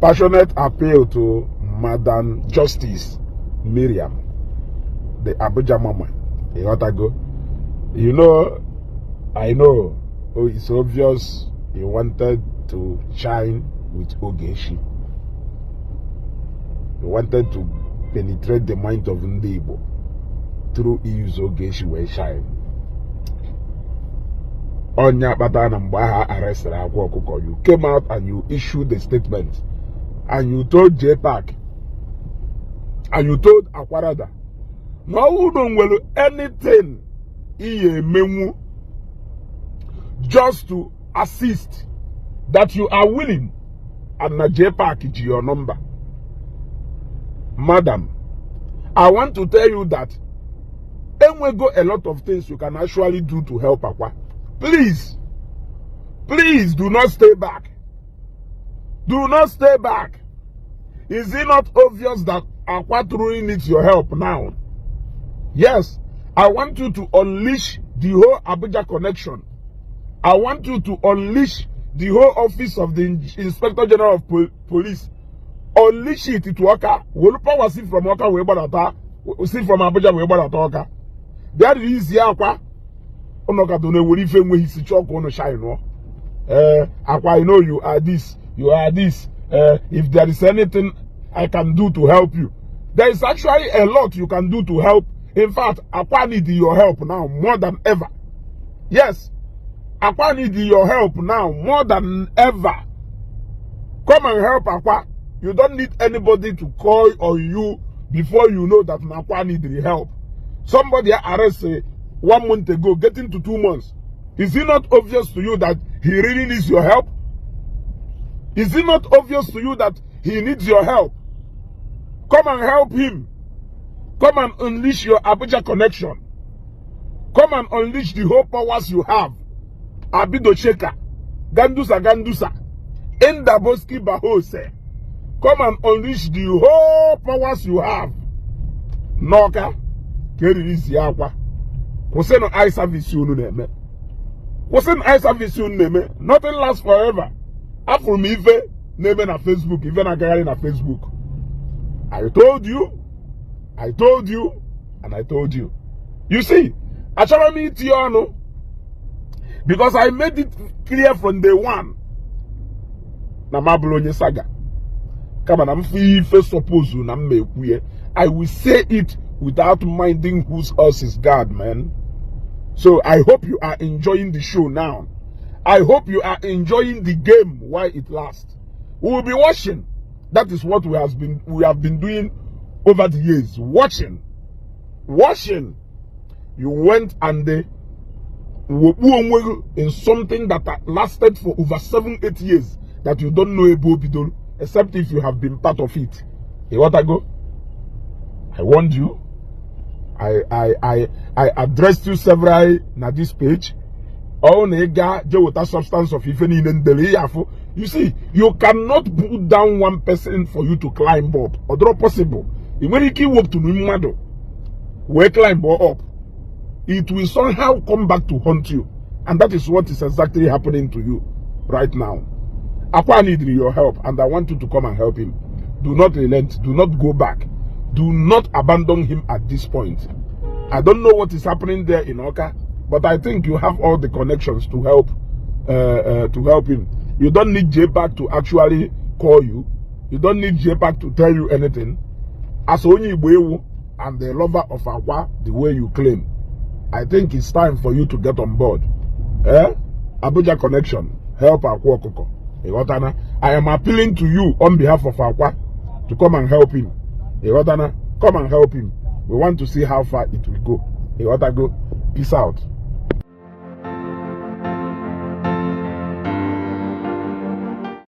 Passionate appeal to Madam Justice Mariam, the Abuja mama. You got to go. You know, I know. Oh, it's obvious you wanted to shine with Ogeshi. You wanted to penetrate the mind of Igbo through use Ogeshi where shine. Onya Batana Mbaha arrested Akwa Okuko. You came out and you issued a statement. And you told JPAC. And you told Akwarada. No one will anything memu just to assist that you are willing. And na JPAC is your number. Madam, I want to tell you that then we go a lot of things you can actually do to help Akwa. Please, please do not stay back. Do not stay back. Is it not obvious that Akwa truly needs your help now? Yes, I want you to unleash the whole Abuja connection. I want you to unleash the whole office of the Inspector General of Police. Unleash it to Oka. Wolupa was seen from Oka, we bought seen from Abuja, we bought Oka. That is Akwa. Onoka don't know what if when he's chalk on a shine. Akwa, I know you are this, you are this. If there is anything I can do to help you, there is actually a lot you can do to help. In fact, Akwa need your help now more than ever. Yes, Akwa need your help now more than ever. Come and help Akwa. You don't need anybody to call on you before you know that Akwa need the help. Somebody arrested 1 month ago, getting to 2 months. Is it not obvious to you that he really needs your help? Is it not obvious to you that he needs your help? Come and help him. Come and unleash your Abuja connection. Come and unleash the whole powers you have. Abido Sheka, Gandusa, Endaboski Bahose. Come and unleash the whole powers you have. Noka, Kerisi Akwa. Wasn't eye service you name. Wasn't eye service you name. Nothing lasts forever. After me, name na Facebook, even a guy na Facebook. I told you, and I told you. You see, I try me Tiano because I made it clear from day one. Na Mablonye Saga. Come on, I'm first suppose you na me. I will say it without minding whose else is God, man. So I hope you are enjoying the show now. I hope you are enjoying the game while it lasts. We will be watching. That is what we have been doing over the years. Watching. You went and in something that lasted for over 7-8 years that you don't know about Bidol, except if you have been part of it. You want to go? I warned you. I addressed you several na this page. Oh, nega, the substance of even in the you see, you cannot put down one person for you to climb up. Or drop possible. When you keep up to me, we climb up. It will somehow come back to haunt you. And that is what is exactly happening to you right now. Akwa needs your help, and I want you to come and help him. Do not relent. Do not go back. Do not abandon him at this point. I don't know what is happening there in Oka, but I think you have all the connections to help him. You don't need JPAC to actually call you. You don't need JPAC to tell you anything. As only Igbo and the lover of Akwa, the way you claim, I think it's time for you to get on board. Abuja connection, help Akwa Okuko. I am appealing to you on behalf of Akwa to come and help him. Come and help him. We want to see how far it will go. Peace out.